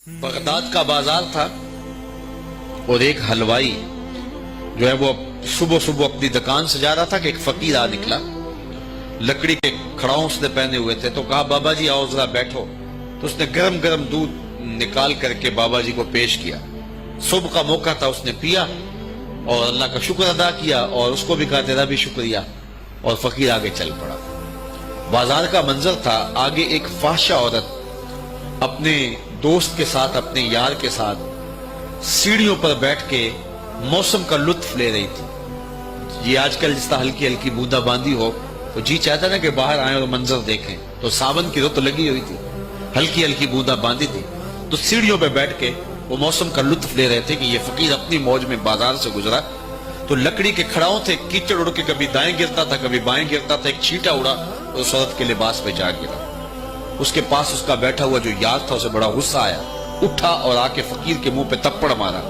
Baghdad کا بازار تھا اور ایک حلوائی جو ہے وہ صبح صبح اپنی دکان سے جا رہا تھا کہ ایک فقیر آ نکلا، لکڑی کے کھڑاؤں اس نے پہنے ہوئے تھے، تو کہا بابا جی آؤ ذرا بیٹھو، تو اس نے گرم گرم دودھ نکال کر کے بابا جی کو پیش کیا۔ صبح کا موقع تھا، اس نے پیا اور اللہ کا شکر ادا کیا اور اس کو بھی کہا تیرا بھی شکریہ، اور فقیر آگے چل پڑا۔ بازار کا منظر تھا، آگے ایک فحشہ عورت اپنے دوست کے ساتھ، اپنے یار کے ساتھ سیڑھیوں پر بیٹھ کے موسم کا لطف لے رہی تھی۔ یہ آج کل جس طرح ہلکی ہلکی بوندا باندی ہو تو جی چاہتا نا کہ باہر آئیں اور منظر دیکھیں، تو ساون کی رت لگی ہوئی تھی، ہلکی ہلکی بوندا باندی تھی، تو سیڑھیوں پہ بیٹھ کے وہ موسم کا لطف لے رہے تھے کہ یہ فقیر اپنی موج میں بازار سے گزرا، تو لکڑی کے کھڑاؤں تھے، کیچڑ اڑ کے کبھی دائیں گرتا تھا کبھی بائیں گرتا تھا، ایک چھینٹا اڑا اور اس عورت کے لباس پہ جا گرا۔ اس کے پاس اس کا بیٹھا ہوا جو یار تھا اسے بڑا غصہ آیا، اٹھا اور آ کے فقیر کے منہ پہ تپڑ مارا۔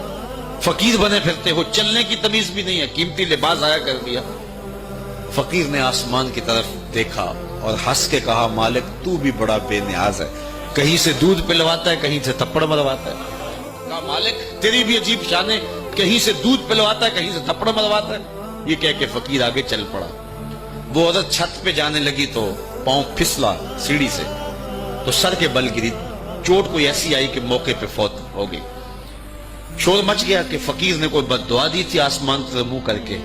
فقیر بنے پھرتے ہو، چلنے کی تمیز بھی نہیں ہے، قیمتی لباس آیا کر دیا۔ فقیر نے آسمان کی طرف دیکھا اور ہنس کے کہا مالک تو بھی بڑا بے نیاز ہے، کہیں سے دودھ پلواتا ہے کہیں سے تپڑ مرواتا ہے۔ کہا مالک تیری بھی عجیب شان ہے، کہیں سے دودھ پلواتا ہے کہیں سے تپڑ مرواتا ہے۔ یہ کہہ کے فقیر آگے چل پڑا۔ وہ عورت چھت پہ جانے لگی تو پاؤں پھسلا سیڑھی سے تو سر کے بل گری، چوٹ کوئی ایسی آئی کہ موقع پہ فوت ہو گئی۔ شور مچ گیا کہ فقیر نے کوئی بد دعا دی تھی آسمان سے منہ کر کے،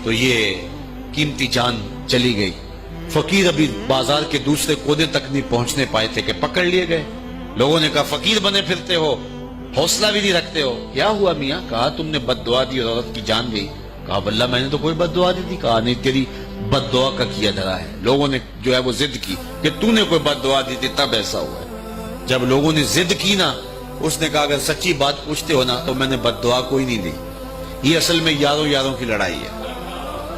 تو یہ قیمتی جان چلی گئی۔ فقیر ابھی بازار کے دوسرے کونے تک نہیں پہنچنے پائے تھے کہ پکڑ لیے گئے۔ لوگوں نے کہا فقیر بنے پھرتے ہو، حوصلہ بھی نہیں رکھتے ہو، کیا ہوا میاں؟ کہا تم نے بد دعا دی اور عورت کی جان گئی۔ کہا واللہ میں نے تو کوئی بد دعا دی تھی۔ کہا نہیں، تیری بد دعا کا کیا دھرا ہے، لوگوں نے جو ہے وہ ضد کی کہ تو نے کوئی بد دعا دی تھی تب ایسا ہوا ہے۔ جب لوگوں نے ضد کی نا، اس نے کہا اگر سچی بات پوچھتے ہو نا تو میں نے بد دعا کوئی نہیں دی، یہ اصل میں یاروں یاروں کی لڑائی ہے۔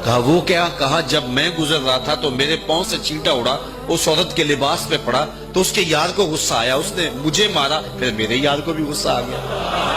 کہا وہ کیا؟ کہا جب میں گزر رہا تھا تو میرے پاؤں سے چینٹا اڑا، اس عورت کے لباس پہ پڑا تو اس کے یار کو غصہ آیا، اس نے مجھے مارا، پھر میرے یار کو بھی غصہ آ گیا۔